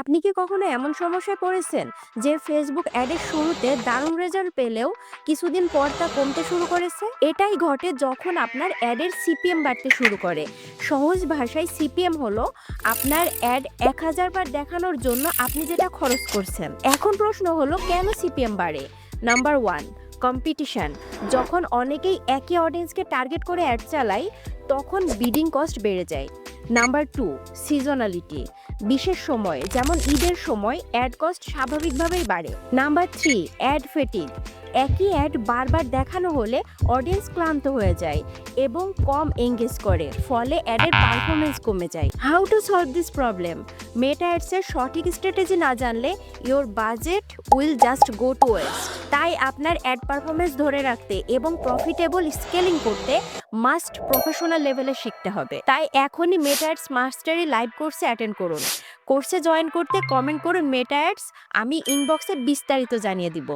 আপনি কি কখনো এমন সমস্যায় পড়েছেন যে ফেসবুক অ্যাডের শুরুতে দারুণ রেজাল্ট পেলেও কিছুদিন পর তা কমতে শুরু করেছে? এটাই ঘটে যখন আপনার অ্যাডের সিপিএম বাড়তে শুরু করে। সহজ ভাষায় সিপিএম হলো আপনার অ্যাড 1000 বার দেখানোর জন্য আপনি যেটা খরচ করছেন। এখন প্রশ্ন হলো কেন সিপিএম বাড়ে? Number 1, competition. যখন অনেকেই একই অডিয়েন্সকে টার্গেট করে অ্যাড চালায় তখন বিডিং কস্ট বেড়ে যায়। Number 2, seasonality. বিশেষ সময় যেমন ঈদের সময় অ্যাড কস্ট স্বাভাবিকভাবেই বাড়ে। Number 3, ad fatigue. একই অ্যাড বারবার দেখানো হলে অডিয়েন্স ক্লান্ত হয়ে যায় এবং কম এঙ্গেজ করে, ফলে অ্যাডের পারফরমেন্স কমে যায়। How to solve this problem? Meta অ্যাডসের সঠিক স্ট্র্যাটেজি না জানলে your budget will just go to waste. তাই আপনার অ্যাড পারফরমেন্স ধরে রাখতে এবং প্রফিটেবল স্কেলিং করতে মাস্ট প্রফেশনাল লেভেলে শিখতে হবে। তাই এখনই মেটা অ্যাডস মাস্টারি লাইভ কোর্সে অ্যাটেন্ড করুন। কোর্সে জয়েন করতে কমেন্ট করুন মেটা অ্যাডস, আমি ইনবক্সে বিস্তারিত জানিয়ে দিব।